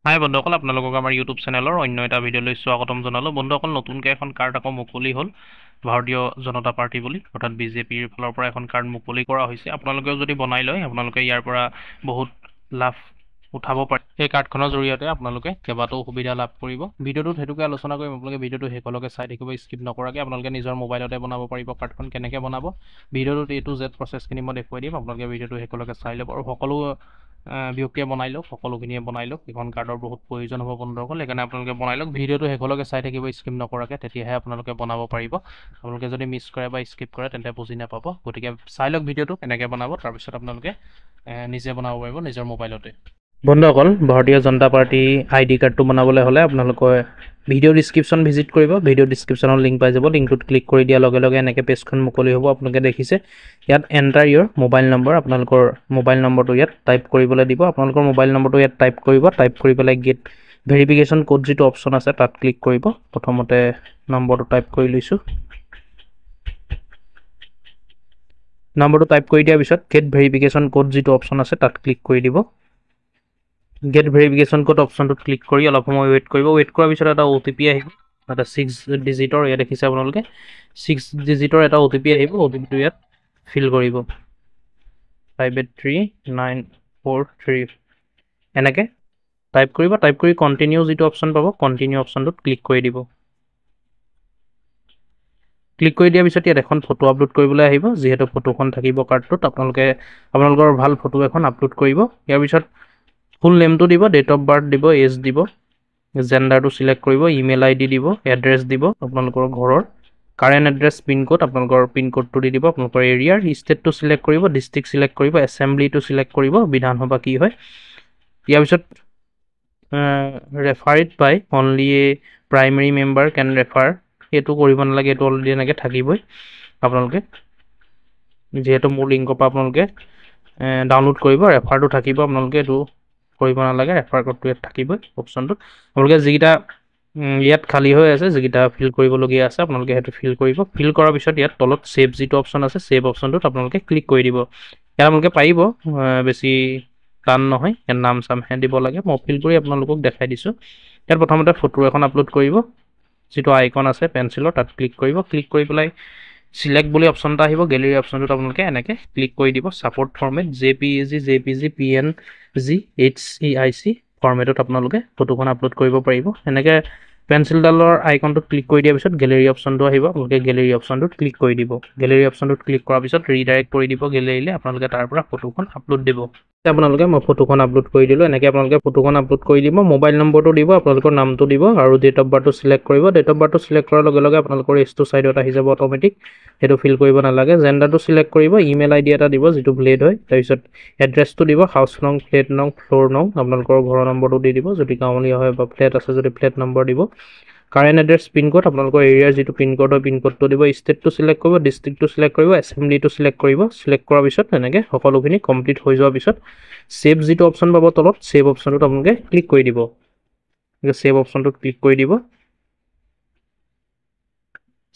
হাই বন্ধুসকল, আপোনালোকক আমাৰ ইউটিউব চেনেলৰ অন্য এটা ভিডিঅ'লৈ স্বাগতম জনালোঁ। বন্ধুসকল, নতুনকৈ এখন কাৰ্ড আকৌ মুকলি হ'ল ভাৰতীয় জনতা পাৰ্টি বুলি, অৰ্থাৎ বিজেপিৰ ফালৰ পৰা এখন কাৰ্ড মুকলি কৰা হৈছে। আপোনালোকেও যদি বনাই লয়, আপোনালোকে ইয়াৰ পৰা বহুত লাভ উঠাব পাৰে। এই কাৰ্ডখনৰ জৰিয়তে আপোনালোকে কেইবাটাও সুবিধা লাভ কৰিব। ভিডিঅ'টোত সেইটোকে আলোচনা কৰিম। আপোনালোকে ভিডিঅ'টো শেষলৈকে চাই থাকিব, স্কিপ নকৰাকৈ। আপোনালোকে নিজৰ মোবাইলতে বনাব পাৰিব কাৰ্ডখন। কেনেকৈ বনাব ভিডিঅ'টোত A to Z প্ৰচেছখিনি মই দেখুৱাই দিম। আপোনালোকে ভিডিঅ'টো শেষলৈকে চাই ল'ব আৰু সকলো ব্যক্তিয়ে বনাই লওক, সকলোখিনিয়ে বনাই লওক। এইখন কাৰ্ডৰ বহুত প্ৰয়োজন হ'ব বন্ধুসকল, সেইকাৰণে আপোনালোকে বনাই লওক। ভিডিঅ'টো শেষলৈকে চাই থাকিব স্কিপ নকৰাকৈ, তেতিয়াহে আপোনালোকে বনাব পাৰিব। আপোনালোকে যদি মিছ কৰে বা স্কিপ কৰে তেন্তে বুজি নাপাব। গতিকে চাই লওক ভিডিঅ'টো কেনেকৈ বনাব, তাৰপিছত আপোনালোকে নিজে বনাব পাৰিব নিজৰ মোবাইলতে। বন্ধুসকল, ভাৰতীয় জনতা পাৰ্টি ID কাৰ্ডটো বনাবলৈ হ'লে আপোনালোকে ভিডিঅ' ডিছক্ৰিপশ্যন ভিজিট কৰিব। ভিডিঅ' ডিছক্ৰিপশ্যনৰ লিংক পাই যাব। লিংকটোত ক্লিক কৰি দিয়াৰ লগে লগে এনেকৈ পেজখন মুকলি হ'ব। আপোনালোকে দেখিছে ইয়াত এণ্টাৰ ইয়ৰ মোবাইল নম্বৰ, আপোনালোকৰ মোবাইল নম্বৰটো ইয়াত টাইপ কৰিবলৈ দিব। আপোনালোকৰ মোবাইল নম্বৰটো ইয়াত টাইপ কৰিব। টাইপ কৰি পেলাই গেট ভেৰিফিকেশ্যন কোড যিটো অপশ্যন আছে তাত ক্লিক কৰিব। প্ৰথমতে নম্বৰটো টাইপ কৰি লৈছোঁ। নম্বৰটো টাইপ কৰি দিয়াৰ পিছত গেট ভেৰিফিকেশ্যন কোড যিটো অপশ্যন আছে তাত ক্লিক কৰি দিব। গেট ভেৰিফিকেশ্যন কোড অপশ্যনটোত ক্লিক কৰি অলপ সময় ৱেইট কৰিব। ৱেইট কৰাৰ পিছত এটা OTP আহিব, এটা 6 ডিজিটৰ। ইয়াত দেখিছে আপোনালোকে 6 ডিজিটৰ এটা OTP আহিব। OTPটো ইয়াত ফিল কৰিব, 583943 এনেকৈ টাইপ কৰিব। টাইপ কৰি কণ্টিনিউ যিটো অপশ্যন পাব, কণ্টিনিউ অপশ্যনটোত ক্লিক কৰি দিব। ক্লিক কৰি দিয়াৰ পিছত ইয়াত এখন ফটো আপলোড কৰিবলৈ আহিব। যিহেতু ফটোখন থাকিব কাৰ্ডটোত, আপোনালোকৰ ভাল ফটো এখন আপলোড কৰিব। ইয়াৰ পিছত ফুল নেমটো দিব, ডেট অফ বাৰ্থ দিব, এজ দিব, জেণ্ডাৰটো চিলেক্ট কৰিব, ইমেইল ID দিব, এড্ৰেছ দিব, আপোনালোকৰ ঘৰৰ কাৰেণ্ট এড্ৰেছ, পিনক'ড, আপোনালোকৰ পিনক'ডটো দি দিব, আপোনালোকৰ এৰিয়াৰ ষ্টেটটো চিলেক্ট কৰিব, ডিষ্ট্ৰিক্ট চিলেক্ট কৰিব, এছেম্বলিটো চিলেক্ট কৰিব, বিধানসভা কি হয়। ইয়াৰ পিছত referred by only a primary member can refer, এইটো কৰিব নালাগে, এইটো অলৰেডি এনেকৈ থাকিবই। আপোনালোকে যিহেতু মোৰ লিংকৰ পৰা আপোনালোকে ডাউনলোড কৰিব, ৰেফাৰটো থাকিব, আপোনালোকে এইটো কৰিব নালাগে। ৰেফাৰ কোডটো ইয়াত থাকিবই অপশ্যনটোত। আপোনালোকে যিকেইটা ইয়াত খালী হৈ আছে, যিকেইটা ফিল কৰিবলগীয়া আছে, আপোনালোকে সেইটো ফিল কৰিব। ফিল কৰাৰ পিছত ইয়াত তলত ছেভ যিটো অপশ্যন আছে, ছেভ অপশ্যনটোত আপোনালোকে ক্লিক কৰি দিব। ইয়াত আপোনালোকে পাৰিব, বেছি টান নহয়। ইয়াত নাম চামহে দিব লাগে। মই ফিল কৰি আপোনালোকক দেখাই দিছোঁ। ইয়াত প্ৰথমতে ফটো এখন আপলোড কৰিব, যিটো আইকন আছে পেঞ্চিলৰ তাত ক্লিক কৰিব। ক্লিক কৰি পেলাই চিলেক্ট বুলি অপশ্যন এটা আহিব, গেলেৰী অপশ্যনটোত আপোনালোকে এনেকৈ ক্লিক কৰি দিব। Support format JPEG PNG HEIC ফৰ্মেটত আপোনালোকে ফটোখন আপলোড কৰিব পাৰিব। এনেকৈ পেঞ্চিলডালৰ আইকনটোত ক্লিক কৰি দিয়াৰ পিছত গেলেৰী অপশ্যনটো আহিব। আপোনালোকে গেলেৰী অপশ্যনটোত ক্লিক কৰি দিব। গেলেৰী অপশ্যনটোত ক্লিক কৰাৰ পিছত ৰিডাইৰেক্ট কৰি দিব গেলেৰীলৈ। আপোনালোকে তাৰ পৰা ফটোখন আপলোড দিব। আপোনালোকে মই ফটোখন আপলোড কৰি দিলোঁ। এনেকৈ আপোনালোকে ফটোখন আপলোড কৰি দিব। মোবাইল নম্বৰটো দিব, আপোনালোকৰ নামটো দিব আৰু ডেট অফ বাৰ্থটো চিলেক্ট কৰিব। ডেট অফ বাৰ্থটো চিলেক্ট কৰাৰ লগে লগে আপোনালোকৰ এজটো ছাইডত আহি যাব অট'মেটিক, সেইটো ফিল কৰিব নালাগে। জেণ্ডাৰটো চিলেক্ট কৰিব, ইমেইল ID এটা দিব যিটো ব্লেড হয়। তাৰপিছত এড্ৰেছটো দিব, হাউচ নং, ফ্লেট নং, ফ্ল'ৰ নং, আপোনালোকৰ ঘৰৰ নম্বৰটো দি দিব যদি গাঁৱলীয়া হয়, বা ফ্লেট আছে যদি ফ্লেট নম্বৰ দিব। কাৰেণ্ট এড্ৰেছ, পিনক'ড, আপোনালোকৰ এৰিয়াৰ যিটো পিনক'ড হয় পিনক'ডটো দিব। ষ্টেটটো চিলেক্ট কৰিব, ডিষ্ট্ৰিক্টটো চিলেক্ট কৰিব, এছেম্বলিটো চিলেক্ট কৰিব। চিলেক্ট কৰাৰ পিছত এনেকৈ সকলোখিনি কমপ্লিট হৈ যোৱাৰ পিছত ছেভ যিটো অপশ্যন পাব তলত, ছেভ অপশ্যনটোত আপোনালোকে ক্লিক কৰি দিব। ছেভ অপশ্যনটোত ক্লিক কৰি দিব।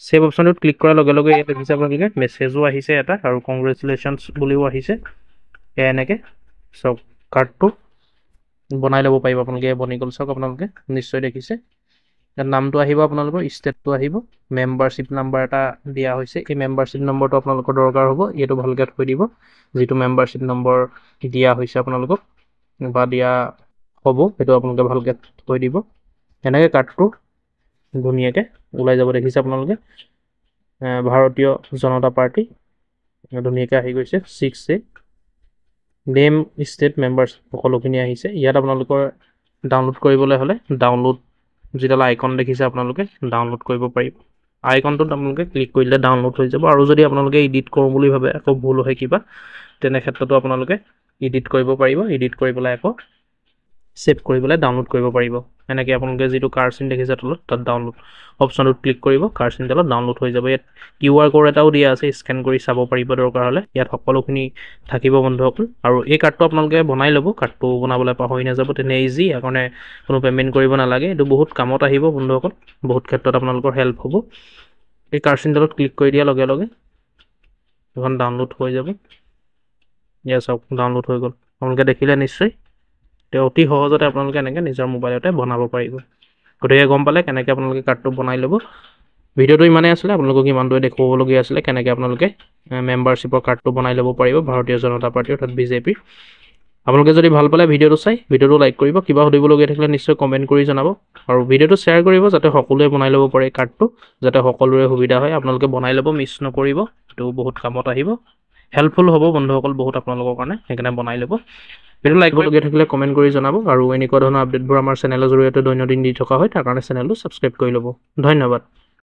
ছেভ অপশ্যনটোত ক্লিক কৰাৰ লগে লগে ইয়াত দেখিছে আপোনালোকে মেছেজো আহিছে এটা, আৰু কংগ্ৰেচুলেশ্যনছ বুলিও আহিছে। এনেকৈ চাওক, কাৰ্ডটো বনাই ল'ব পাৰিব আপোনালোকে। বনি গ'ল চাওক, আপোনালোকে নিশ্চয় দেখিছে। ইয়াত নামটো আহিব, আপোনালোকৰ ষ্টেটটো আহিব, মেম্বাৰশ্বিপ নাম্বাৰ এটা দিয়া হৈছে। এই মেম্বাৰশ্বিপ নম্বৰটো আপোনালোকৰ দৰকাৰ হ'ব। এইটো ভালকৈ থৈ দিব, যিটো মেম্বাৰশ্বিপ নম্বৰ দিয়া হৈছে আপোনালোকক বা দিয়া হ'ব, সেইটো আপোনালোকে ভালকৈ থৈ দিব। এনেকৈ কাৰ্ডটো ধুনীয়াকৈ ওলাই যাব। দেখিছে আপোনালোকে ভাৰতীয় জনতা পাৰ্টি ধুনীয়াকৈ আহি গৈছে। 6A নেম, ষ্টেট, মেম্বাৰ্ছ সকলোখিনি আহিছে। ইয়াত আপোনালোকৰ ডাউনলোড কৰিবলৈ হ'লে ডাউনলোড যিডাল আইকন দেখিছে আপোনালোকে, ডাউনলোড কৰিব পাৰিব। আইকনটোত আপোনালোকে ক্লিক কৰিলে ডাউনলোড হৈ যাব। আৰু যদি আপোনালোকে এডিট কৰোঁ বুলি ভাবে, আকৌ ভুল হয় কিবা, তেনে ক্ষেত্ৰতো আপোনালোকে এডিট কৰিব পাৰিব। এডিট কৰি পেলাই আকৌ ছেভ কৰি পেলাই ডাউনলোড কৰিব পাৰিব। এনেকৈ আপোনালোকে যিটো কাৰ চিন দেখিছে তলত, তাত ডাউনলোড অপশ্যনটোত ক্লিক কৰিব, কাৰ চিনডালত ডাউনলোড হৈ যাব। ইয়াত QR কোড এটাও দিয়া আছে, স্কেন কৰি চাব পাৰিব দৰকাৰ হ'লে। ইয়াত সকলোখিনি থাকিব বন্ধুসকল। আৰু এই কাৰ্ডটো আপোনালোকে বনাই ল'ব। কাৰ্ডটো বনাবলৈ পাহৰি নাযাব, তেনে ইজি। সেইকাৰণে কোনো পে'মেণ্ট কৰিব নালাগে। এইটো বহুত কামত আহিব বন্ধুসকল, বহুত ক্ষেত্ৰত আপোনালোকৰ হেল্প হ'ব। এই কাৰ চিনডালত ক্লিক কৰি দিয়াৰ লগে লগে এখন ডাউনলোড হৈ যাব। ইয়াত চাওক, ডাউনলোড হৈ গ'ল। আপোনালোকে দেখিলে নিশ্চয়। তে অতি সহজতে আপোনালোকে এনেকৈ নিজৰ মোবাইলতে বনাব পাৰিব গতিকে গম পালে কেনেকৈ আপোনালোকে কাৰ্ডটো বনাই ল'ব ভিডিঅ'টো ইমানেই আছিলে আপোনালোকক ইমানটোৱে দেখুৱাবলগীয়া আছিলে কেনেকৈ আপোনালোকে মেম্বাৰশ্বিপৰ কাৰ্ডটো বনাই ল'ব পাৰিব ভাৰতীয় জনতা পাৰ্টি অৰ্থাৎ বিজেপিৰ আপোনালোকে যদি ভাল পালে ভিডিঅ'টো চাই ভিডিঅ'টো লাইক কৰিব কিবা সুধিবলগীয়া থাকিলে নিশ্চয় কমেণ্ট কৰি জনাব আৰু ভিডিঅ'টো শ্বেয়াৰ কৰিব যাতে সকলোৱে বনাই ল'ব পাৰে কাৰ্ডটো যাতে সকলোৰে সুবিধা হয় আপোনালোকে বনাই ল'ব মিছ নকৰিব এইটো বহুত কামত আহিব হেল্পফুল হ'ব বন্ধুসকল বহুত আপোনালোকৰ কাৰণে সেইকাৰণে বনাই ল'ব ভিডিঅ' লাইক কৰিবলগীয়া থাকিলে কমেণ্ট কৰি জনাব আৰু এনেকুৱা ধৰণৰ আপডেটবোৰ আমাৰ চেনেলৰ জৰিয়তে দৈনন্দিন দি থকা হয় তাৰ কাৰণে চেনেলটো ছাবস্ক্ৰাইব কৰি ল'ব ধন্যবাদ